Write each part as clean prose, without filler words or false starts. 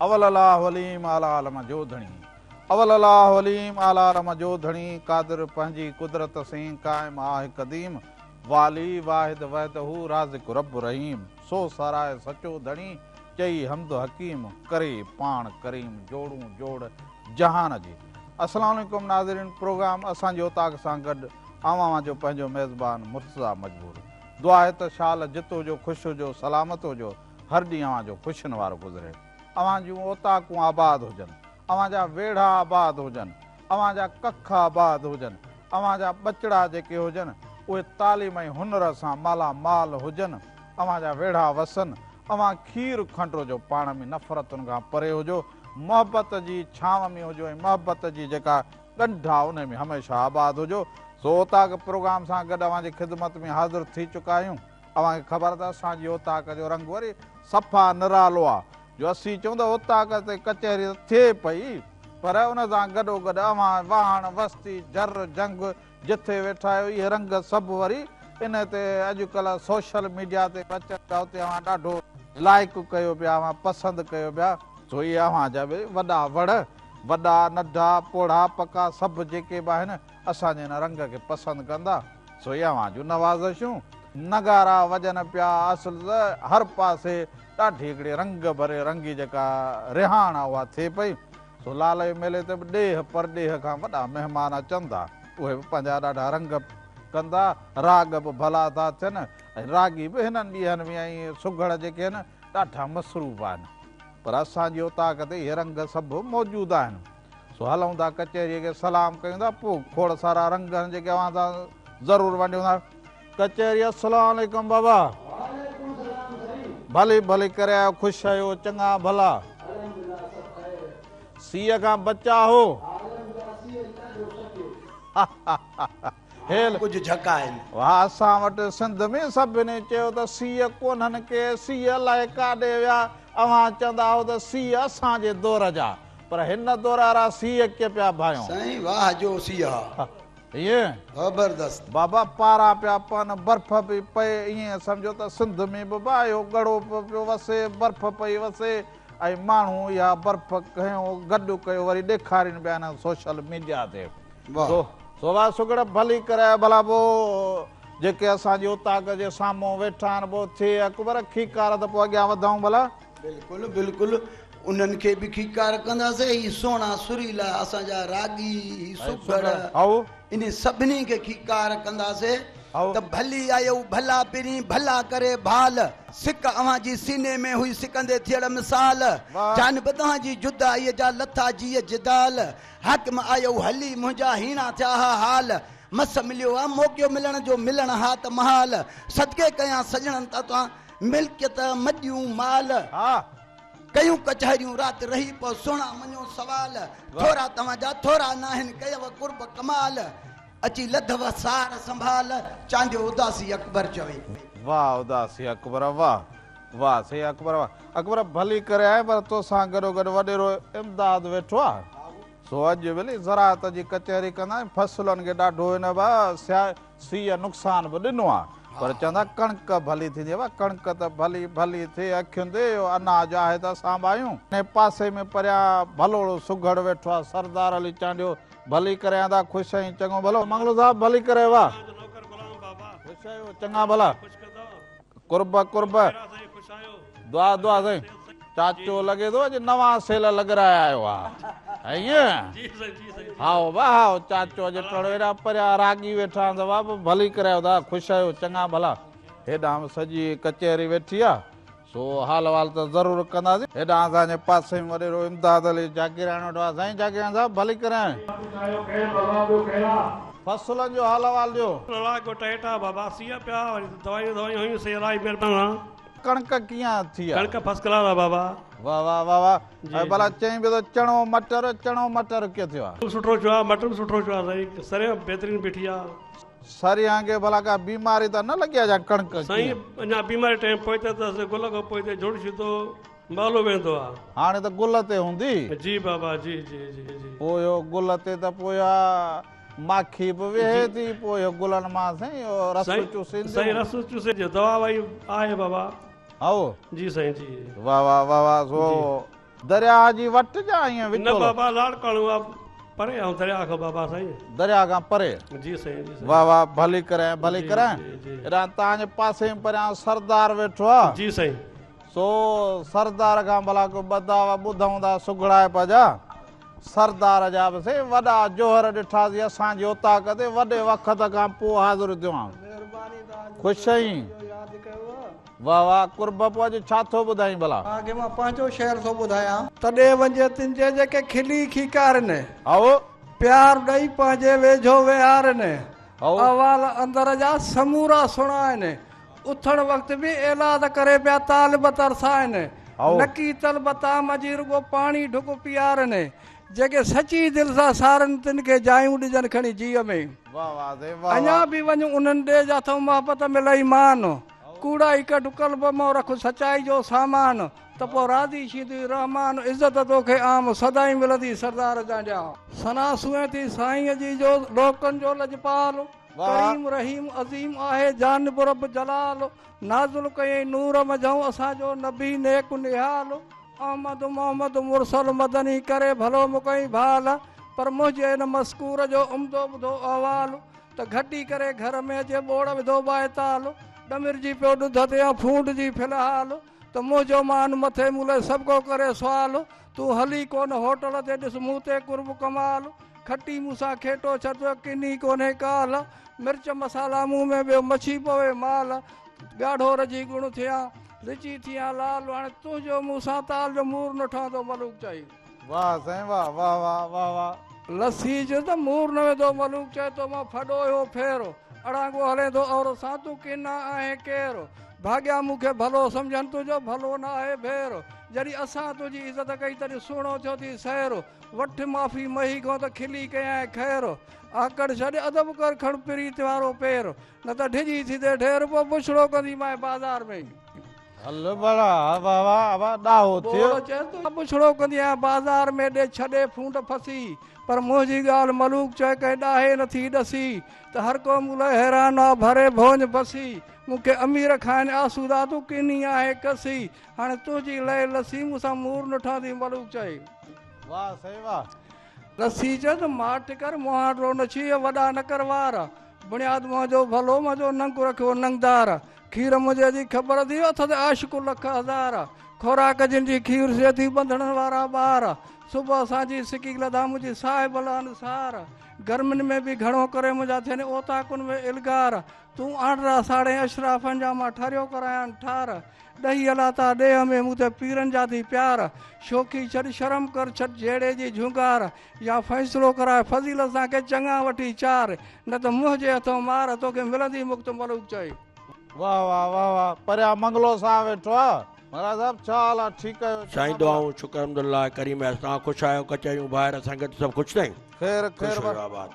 अवलल्लाह वलीम आलालम जोधणी अवलल्लाह वलीम आलालम जोधणी कादिर पंहिंजी कुदरत से कायम आहे कदीम वाली वाहिद वहदहू राज़िक रब रहीम सो सराय सचो धणी चई हमद हकीम करे पाण करीम जोड़ू जोड़ जहान जी। अस्सलाम वालेकुम नाज़रीन, प्रोग्राम असांजो ताक़ सां गॾु आवां जो पंहिंजो मेज़बान मुर्तज़ा मजबूर। दुआ है त शाल जितो जो ख़ुशि हुजो सलामत हुजो, हर ॾींहुं अव्हां जो ख़ुशियुनि वारो गुज़रे। अव्हां जूं ओताकूं आबाद हुजनि, अव्हां जा वेढ़ा आबाद हुजनि, अव्हां जा कख आबाद हुजनि, अव्हां जा ॿचड़ा जेके हुजनि उहे तालीम ऐं हुनर सां मालामाल हुजनि, अव्हां जा वेढ़ा वसनि, अव्हां खीर खंडो जो पाण में नफ़रतुनि खां परे हुजो, मोहबत जी छांव में हुजो ऐं मोहबत जी जेका ॻंढ आहे उन में हमेशह आबाद हुजो। सो ओताक प्रोग्राम सां गॾु अव्हांजी ख़िदमत में हाज़िर थी चुका आहियूं। अव्हांखे ख़बर त असांजी ओताक जो रंग वरी सफ़ा निरालो आहे, जो असीं चऊं त ओताक ते कचहरी थिए पई, पर उन सां गॾोगॾु अव्हां वाहण वस्ती जर जंग जिथे वेठा आहियो इहे रंग सभु वरी इन ते अॼुकल्ह सोशल मीडिया ते अचनि था, उते अव्हां ॾाढो लाइक कयो पिया, अव्हां पसंदि कयो पिया। सो इहे अव्हां जा बि वॾा वड़, वॾा नंढा पोढ़ा पका सभु जेके बि आहिनि असांजे हिन रंग खे पसंदि कंदा। सो इहे अव्हां जूं नवाज़िशूं। नगारा वॼनि पिया, असुल हर पासे ॾाढी हिकिड़ी रंग भरे रंगी जेका रिहाण आहे उहा थिए पई। सो लाल जे मेले ते बि ॾेह परॾेह खां वॾा महिमान अचनि था, उहे बि पंहिंजा ॾाढा रंग कंदा, राग बि भला था थियनि ऐं रागी बि हिननि ॾींहंनि में ऐं सुघड़ जेके आहिनि ॾाढा मसरूफ़ आहिनि। पर असांजी ओताक ते इहे रंग सभु मौजूदु आहिनि। सो हलूं था कचहरीअ खे सलाम कयूं था, पोइ खोड़ सारा रंग आहिनि जेके अव्हां सां ज़रूरु वंडियूं था। कचहरी अस्सलाम वालेकुम बाबा। भली भली करे आयो, ख़ुशि आहियो, चङा भला, सीअ खां बचा हो। कुझु झका आहिनि। वाह, असां वटि सिंध में सभिनी चयो त सीअ कोन्हनि के, सीअ लाइ काॾे विया, अव्हां चवंदा हो त सीअ असांजे दौर जा, पर हिन दौर वारा सीअ कीअं पिया भायूं साईं? वाह जो सीअ ईअं ज़बरदस्त बाबा, पारा पिया पवनि, बर्फ़ पई पए, ईअं सम्झो त सिंध में बि भायो गड़ो पियो वसे, बर्फ़ पई वसे ऐं माण्हू इहा बर्फ़ खयो गॾु कयो वरी ॾेखारीनि पिया न सोशल मीडिया ते। सोवा सुगड़ भली करे भला पोइ जेके असांजी ओताक जे साम्हूं वेठा आहिनि पोइ थिए अकबर खीकार त पोइ अॻियां वधूं भला। बिल्कुलु बिल्कुलु, उन्हनि खे बि खीकार कंदासीं। ही सोना सुरीला असांजा रागी सुगड़ इन सभिनी खे खीकार कंदासीं त भली आयो भला पिरी भला करे भाल, सिक अव्हां जी सीने में हुई सिकंदे थियड़ मिसाल, जान बदहां जी जुदाईअ जा लथा जी जिदाल, हक में आयो हली मुंहिंजा हीणा थिया हाल, मस मिलियो आहे मौक़ो मिलण जो मिलण हा त महाल, सदके कयां सजणनि त तव्हां मिल्कियत मॼियूं माल, कयूं कचहरियूं राति रही पोइ सुहिणा मञो सवाल, थोरा तव्हांजा थोरा न आहिनि कयव कुर्ब कमाल, अची लधव सार संभाल, चांदियो उदासी अकबर चवे। वाह उदासी अकबर, वाह वाह सही अकबर, वाह अकबर भली करे आए, पर तोसां गॾोगॾु वॾेरो इमदाद वेठो आहे। सो अॼु भली ज़राअत जी कचहरी कंदा आहियूं, फसलुनि खे ॾाढो हिन सीअ नुक़सान बि ॾिनो आहे, पर चवंदा कणिक भली थींदी आहे। कणिक त भली भली थिए अखियुनि ते, अनाज आहे त असां बि आहियूं। हिन पासे में परियां भलोड़ो सुघड़ वेठो आहे सरदार अली चांडियो, भली करे आंदा, ख़ुशि आहीं, चङो भलो मंगलू साहब भली करे, वाह ख़ुशि आहियो, चङा भला, कुर्ब कुर्ब, दुआ दुआ साईं। चाचो लॻे थो अॼु नवां सेल लॻराए आयो आहे ईअं? हाओ वाह हाओ चाचो, अॼु टड़ो हेॾा परियां रागी वेठा आहिनि, वाह भली करे आयो दादा, ख़ुशि आहियो, चङा भला। हेॾां सॼी कचहरी वेठी आहे, सो हाल वाल त ज़रूरु कंदासीं। हेॾां असांजे पासे में वॾेरो इमदाद अली जागीराणी वेठो आहे। साईं जागीराणी साहब भली करे फसलनि जो हाल वाल जो कणिक कीअं थी आहे? कणिक फर्स्ट क्लास आहे बाबा। वाह वाह वाह वाह, भला चई पियो त चणो मटर कीअं थियो आहे? सुठो थियो आहे, मटर बि सुठो थियो आहे साईं, सरियां बहितरीन बीठी आहे। सरियां खे भला का बीमारी त न लॻी आहे छा? कणिक साईं अञा बीमारी टाइम पहुते त गुल खां पोइ ते जोड़ सिधो मालो वेंदो आहे। हाणे त गुल ते हूंदी? जी बाबा जी जी जी जी। पोइ गुल ते त पोइ माखी बि वेहे थी, पोइ गुलनि मां साईं रस चूसींदी? साईं रस चूसे दवा वई आहे बाबा। आओ जी साईं जी। वाह वाह वाह वाह, सो दरिया जी वट जा ईअं न विचोलो बाबा लाड़काणो आहे परे ऐं दरिया खां बाबा साईं दरिया खां परे जी साईं जी साईं वाह वाह भली करे भली जी, करे जी, जी। एॾा तव्हांजे पासे में परियां सरदार वेठो आहे जी साईं सो सरदार खां भला को ॿधावा ॿुधूं था सुगड़ाए पजा सरदार जा बि से वॾा जोहर ॾिठासीं असांजी औताक ते वॾे वक़्त खां पोइ हाज़िर थियो आहियां ख़ुशि आहीं वाह वाह कुर्ब पोइ अॼु छा थो ॿुधाई भला आगे मां पंहिंजो शहर थो ॿुधायां तॾहिं वञे तिन जेके खिली खीकारनि आओ प्यार ॾेई पंहिंजे वेझो विहारनि आओ अवाल अंदर जा समूरा सुणाइनि उथण वक़्तु बि ऐलाद करे पिया तालिब तरसाइनि आओ। नकी तलब ताम जी रुगो पाणी ढुक पियारनि जेके सची दिलि सां सारनि तिन खे जायूं ॾिजनि खणी जीअ में वाह वाह दे वाह अञा बि वञू उन्हनि ॾे जाथो मोहबत मिले ईमान कूड़ा ई कढ कल्ब मां रख सचाई जो सामान त पोइ राज़ी थींदी रहमान इज़त तोखे आम सदाई मिलंदी सरदार जा सना सुए थी साईं जी जो लोकनि जो लजपाल करीम रहीम अज़ीम आहे जानब रब जलाल नाज़ुल कयईं नूर मझऊं असांजो नबी नेक निहाल अहमद मोहम्मद मुरसल मदनी करे भलो मुकई भाल पर मुंहिंजे हिन मस्कूर जो उम्दो ॿुधो अहवाल त घटी करे घर में अचे ॿोड़ विधो बाएताल डमिर जी पियो ॾुध ते फूंड जी फ़िलहाल त मुंहिंजो मान मथे मुले सभु को करे सुवाल तूं हली कोन होटल ते ॾिस मूं ते कुर्ब कमाल खटी मूंसां खेटो छॾियो किनी कोन्हे काल मिर्च मसाला मुंहुं में ॿियो मछी पवे माल ॻाढ़ो रजी गुण थिया रिची थिया लाल हाणे तुंहिंजो मूंसां ताल जो मूर न ठहंदो मलूक चई वाह साईं वाह वाह वाह वाह वाह लस्सी जो त मूर न वेंदो मलूक चए थो मां फॾोयो फेरो अड़ांगो हले थो और सां तूं किना आहे केरु भाॻिया मूंखे भलो सम्झनि तुंहिंजो भलो न आहे भेरो जॾहिं असां तुंहिंजी इज़त कई तॾहिं सुहिणो थियो थी सैरो वठ माफ़ी मही खां त खिली कयां ख़ैरु आकड़ छॾ अदब कर खण प्रीत वारो पेर न त ढिजी थी ते ढेर पोइ पुछड़ो कंदी मां बाज़ार में हल भला वाह वाह वाह ॾाहो थियो चए थो पुछड़ो कंदी आहियां बाज़ार में ॾे छॾे फूंड फसी पर मुंहिंजी ॻाल्हि मलूक चए कंहिं ॾाहे नथी ॾसी त हर को मूं लाइ हैरान आहे भरे भोज बसी मूंखे अमीर खाइनि आसूदा तूं किनी आहे कसी हाणे तुंहिंजी लहे लसी मूंसां मूर न ठहंदी मलूक चई वाह साईं वाह लसी चए त माठ कर मुहारो न छी वॾा न कर वार बुनियाद मुंहिंजो भलो मुंहिंजो नंग रखियो नंगदार खीर मुंहिंजे जी ख़बर थी अथ ते आशिक़ लख हज़ार खोराक जिन जी खीर से थी ॿंधण वारा ॿार सुबुह असांजी सिकी लधा मुंहिंजी साहिब अनुसार गर्मियुनि में बि घणो करे मुंहिंजा थियनि ओताकुनि में इलगार तूं आंडरा साड़े अशराफ़नि जा मां ठरियो करायां ठार ॾही हला था ॾेह में मूं ते पीरनि जा थी प्यार शौक़ी छॾ शर्म कर छॾ जहिड़े जी झुंगार या फ़ैसिलो कराए फज़ील सां के चङा वठी चार न त मुंहिंजे हथों मार तोखे मिलंदी मुक्त मलूक चई वाह वाह वाह वाह परियां मंगलो सां वेठो आहे महाराज साहब छा हाल आहे ठीकु आहियो साईं दुआऊं शुक्र अल्हम्दुलिल्लाह करीम आहे तव्हां ख़ुशि आहियो कचहरियूं ॿाहिरि संगत सभु ख़ुशि आहियूं ख़ैर ख़ैर ख़ुशि रहो आबाद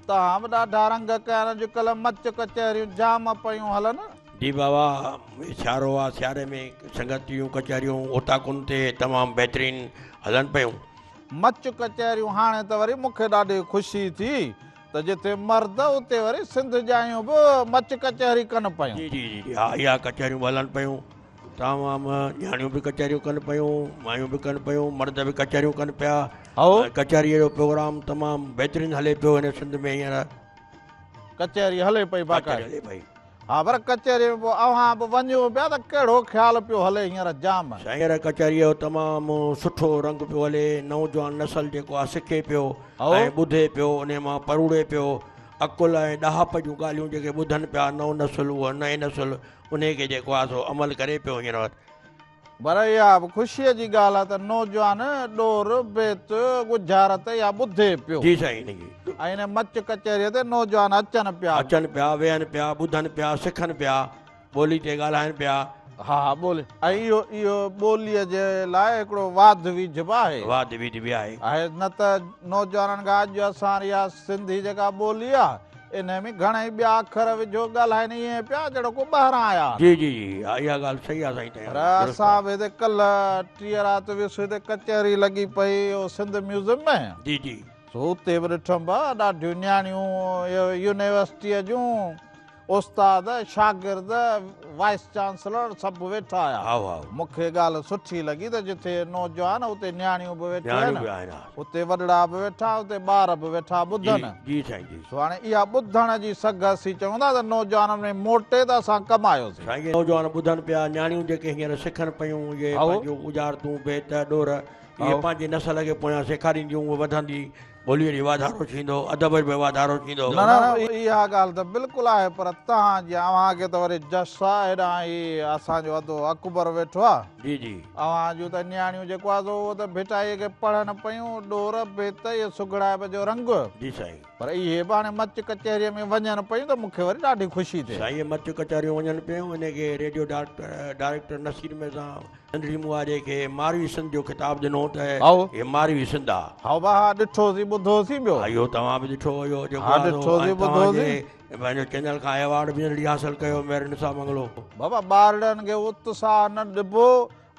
तव्हां बि ॾाढा रंग कया आहिनि अॼुकल्ह मच कचहरियूं जाम पियूं हलनि जी बाबा सियारो आहे सियारे में संगतियूं कचहरियूं ओताकुनि ते तमामु बहितरीनु हलनि पियूं मच कचहरियूं हाणे त वरी मूंखे ॾाढी ख़ुशी थी त जिथे मर्द उते वरी सिंध जायूं बि मच कचहरी कनि पियूं जी जी जी हा इहा कचहरियूं बि हलनि पियूं तमामु न्याणियूं बि कचहरियूं कनि पियूं मायूं बि कनि पियूं मर्द बि कचहरियूं कनि पिया कचहरीअ जो प्रोग्राम तमामु बहितरीनु हले पियो हिन सिंध में हींअर कचहरी हले पई बाक़ाइदा हले पई हा पर कचहरी में पोइ अव्हां बि वञो पिया त कहिड़ो ख़्यालु पियो हले हींअर जाम हींअर कचहरीअ जो तमामु सुठो रंग पियो हले नौजवान नसल जेको आहे सिखे पियो ऐं ॿुधे पियो उन मां परूड़े पियो अकुल ऐं ॾहाप जूं ॻाल्हियूं जेके ॿुधनि पिया नओं नसुल उहा नए नसुल उन खे जेको आहे सो अमल करे पियो हींअर पर इहा बि ख़ुशीअ जी ॻाल्हि आहे त नौजवान ॾोर बेत गुजारत या ॿुधे पियो जी साईं ऐं हिन मच कचहरीअ ते नौजवान अचनि पिया वेहनि पिया ॿुधनि पिया सिखनि पिया ॿोली ते ॻाल्हाइनि पिया हा ॿोली ऐं इहो ॿोलीअ जे लाइ हिकिड़ो वाद विझ बि आहे वाद विझ बि आहे न त नौजवाननि खां अॼु असां इहा सिंधी जेका ॿोली आहे इन में घणेई ॿिया अखर विझो ॻाल्हाइनि ईअं पिया जहिड़ो को ॿाहिरां आया जी जी जी हा इहा ॻाल्हि सही आहे साईं पर असां बि हिते कल्ह टीह राति वियुसि हिते कचहरी लॻी पई सिंध म्यूज़ियम में जी जी हुते बि ॾिठुमि ॾाढियूं न्याणियूं यूनिवर्सिटीअ जूं उस्ताद शागिर्द वाइस चांसलर सभु वेठा हा आया हा मूंखे ॻाल्हि सुठी लॻी त जिथे नौजवान उते न्याणियूं बि वेठियूं न्याणियूं बि आहिनि आहिनि उते वॾड़ा बि वेठा उते ॿार बि वेठा ॿुधनि जी साईं जी सो हाणे इहा ॿुधण जी सघ असीं चवंदा त नौजवाननि में मोटे त असां कमायोसीं साईं नौजवान ॿुधनि पिया न्याणियूं जेके हींअर सिखनि पियूं इहे पंहिंजूं गुजारतूं बेत ॾोर इहे पंहिंजी नसल खे पोयां सेखारींदियूं उहे वधंदी ॿोलीअ ॾे वाधारो थींदो अदब में वाधारो थींदो न न इहा ॻाल्हि त बिल्कुलु आहे पर तव्हां अव्हांखे त वरी जस आहे हेॾां ही असांजो अधो अकबर वेठो आहे जी जी अव्हां जूं त न्याणियूं जेको आहे उहो त भिटाईअ खे पढ़नि पियूं ॾोर बेत इहे सुगड़ाइब जो रंग जी साईं पर इहे बि हाणे मच कचहरीअ में वञनि पियूं त मूंखे वरी ॾाढी ख़ुशी थिए साईं मच कचहरियूं वञनि पियूं हिनखे रेडियो डायरेक्टर नसीर में सां नंढड़ी मुआरे खे मारवी सिंध जो ख़िताबु ॾिनो त हे मारवी सिंध आहे हा भाउ ॾिठोसीं ॿुधोसीं ॿियो इहो तव्हां बि ॾिठो हुयो हा, ॾिठोसीं, ॿुधोसीं। पंहिंजो चैनल खां अवार्ड बि जल्दी हासिलु कयो मेरे निसा मंगलो बाबा ॿारनि खे उत्साह न ॾिबो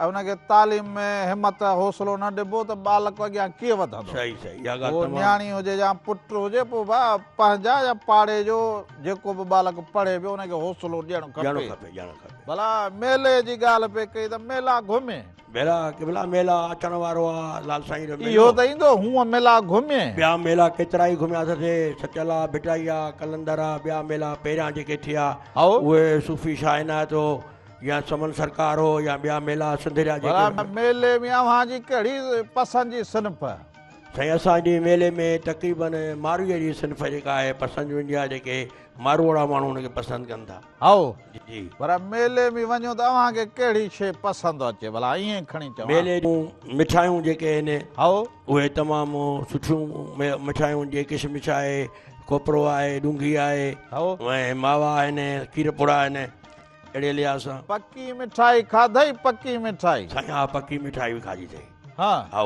ऐं हुनखे तालीम में हिमत हौसलो न ॾिबो त बालक अॻियां कीअं वधंदो सही सही इहा उहो ॻाल्हि न्याणी हुजे या पुट हुजे पोइ भाउ पंहिंजा या पाड़े जो जेको बि बालक पढ़े पियो हुनखे हौसलो ॾियणु ॼाणो खपे खपे ॼाणो खपे भला मेले जी ॻाल्हि पे कई त मेला घुमे मेला मेला अचण वारो आहे लाल साईं जो इहो त ईंदो हूअं मेला घुमे ॿिया मेला केतिरा ई घुमियासीं सचल आहे भिटाई आहे कलंदर आहे ॿिया मेला पहिरियां जेके थिया उहे सूफ़ी शाह इनायत हो या समन सरकार हो या ॿिया मेला सिंधिया जेके मेले में अव्हांजी कहिड़ी पसंदि जी सिनफ साईं असांजे मेले में तक़रीबन मारवीअ जी सिनफ जेका आहे पसंदि वेंदी आहे जेके मारवाड़ा माण्हू हुनखे पसंदि कनि था हाओ जी पर मेले में वञो त अव्हांखे कहिड़ी शइ पसंदि अचे भला ईअं खणी चवां मेले जूं मिठाइयूं जेके आहिनि हाओ उहे तमामु सुठियूं मिठाइयूं जीअं किशमिश आहे कोपरो आहे ॾूंघी आहे ऐं मावा आहिनि खीर पुड़ा आहिनि अहिड़े लिहाज़ सां पकी मिठाई खाधई पकी मिठाई साईं हा पकी मिठाई बि खाधी अथई हा हा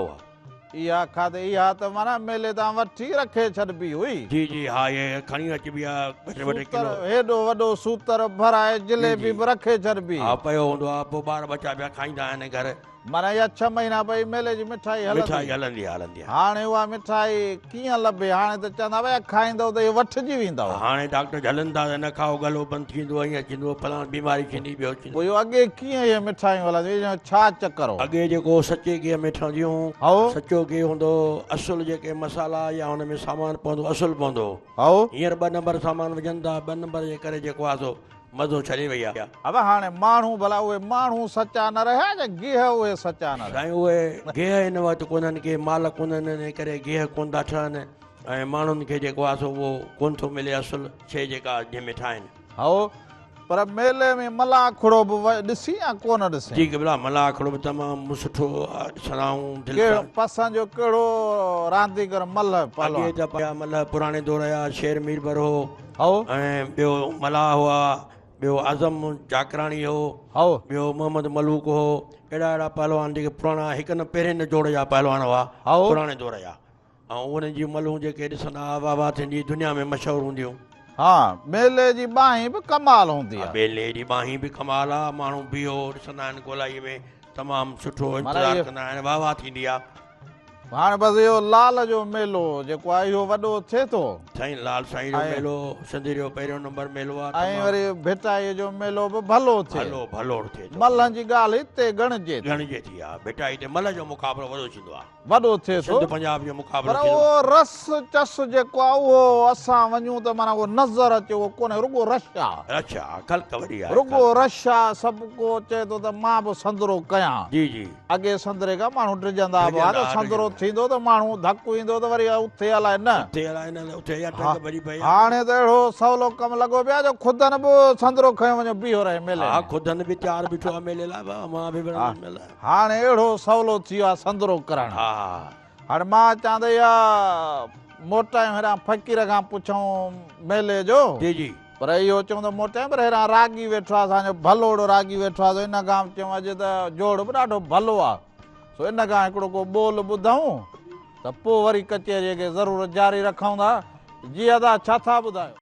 इहा खाधे इहा त माना मेले तां वठी रखे छॾबी हुई जी जी हा इहे खणी अचबी आहे वॾे किलो हेॾो वॾो सूतर भराए जिलेबी बि रखे छॾबी हा पियो हूंदो आहे पोइ ॿार बच्चा ॿिया खाईंदा आहिनि घर माना इहा 6 महीना भई मेले जी मिठाई हलंदी आहे हाणे उहा मिठाई कीअं लभे हाणे त चवंदा भई खाईंदव त इहे वठिजी वेंदव हाणे डॉक्टर झलनि था न खाओ गलो बंदि थींदो ईअं थींदो फलाण बीमारी थींदी ॿियो पोइ इहो अॻे कीअं इहे मिठायूं हलंदियूं छा चकर हो अॻे जेको सचे गिह में ठहंदियूं सचो गिह हूंदो असुल जेके मसाला या हुन में सामान पवंदो असुल पवंदो हींअर 2 नंबर सामान विझनि था 2 नंबर जे करे जेको आहे सो मज़ो छॾे वई आहे अब हाणे माण्हू भला उहे माण्हू सचा न रहिया या गिह उहे सचा न साईं उहे गिह हिन वटि कोन्हनि के माल कोन्हनि इन करे गिह कोन था ठहनि ऐं माण्हुनि खे जेको आहे सो उहो कोन थो मिले असुल शइ जेका जंहिंमें ठाहिनि पर मेले में मलाखड़ो बि ॾिसी या कोन ॾिसी जी भला मलाखड़ो बि तमामु सुठो ॾिसणु पसंदि जो कहिड़ो रांदीगर मल्ह पुराणे दौर जा शेर मीरबर हो ऐं ॿियो मलाह हुआ ॿियो आज़म जाकराणी हो ॿियो मोहम्मद मलूक हो अहिड़ा पहलवान जेके पुराणा हिकु न पहिरें न जोड़ जा पहलवान हुआ पुराणे दौर जा ऐं उन्हनि जी मलूं जेके ॾिसंदा वाह वाह थींदी दुनिया में मशहूरु हूंदियूं हा मेले जी बाही बि कमाल हूंदी आहे मेले जी बाही बि कमाल आहे माण्हू बीहो ॾिसंदा आहिनि गोलाई में तमामु सुठो इंतज़ारु कंदा आहिनि वाह वाह थींदी आहे हाणे बसि इहो लाल जो मेलो जेको आहे इहो वॾो थिए थो साईं लाल साईं जो मेलो सिंधी जो पहिरियों नंबर मेलो आहे ऐं वरी भिटाई जो मेलो बि भलो थिए भलो थिए मल्हनि जी ॻाल्हि हिते गणजे थी आहे भिटाई ते मल्ह जो मुक़ाबलो वॾो थींदो आहे वॾो थिए थो पंजाब जो मुक़ाबलो पर उहो रस चस जेको आहे उहो असां वञूं त माना उहो नज़र अचे उहो कोन्हे रुगो रश आहे रुगो रश आहे सभु को चए थो त मां बि संदरो कयां जी जी अॻे संदरे खां माण्हू ड्रिजंदा हुआ त संदरो थींदो त माण्हू धकु ईंदो त वरी उथे हलाए न हाणे त अहिड़ो सवलो कमु लॻो पियो आहे जो ख़ुदनि बि संदरो खयो वञो बीहो रहे मेले ख़ुदनि बि तयारु बीठो आहे मेले लाइ हाणे अहिड़ो सवलो थी वियो आहे संदरो करणु हाणे मां चवां त इहा मोटायूं हेॾां फ़क़ीर खां पुछूं मेले जो जी जी पर इहो चऊं त मोटायूं पर हेॾां रागी वेठो आहे असांजो भलोड़ो रागी वेठो आहे इन खां चयूं अॼु त जोड़ बि ॾाढो भलो आहे सो इन खां हिकिड़ो को ॿोल ॿुधूं त पोइ वरी कचहरीअ खे ज़रूरु जारी रखूं था जी अदा छा था ॿुधायो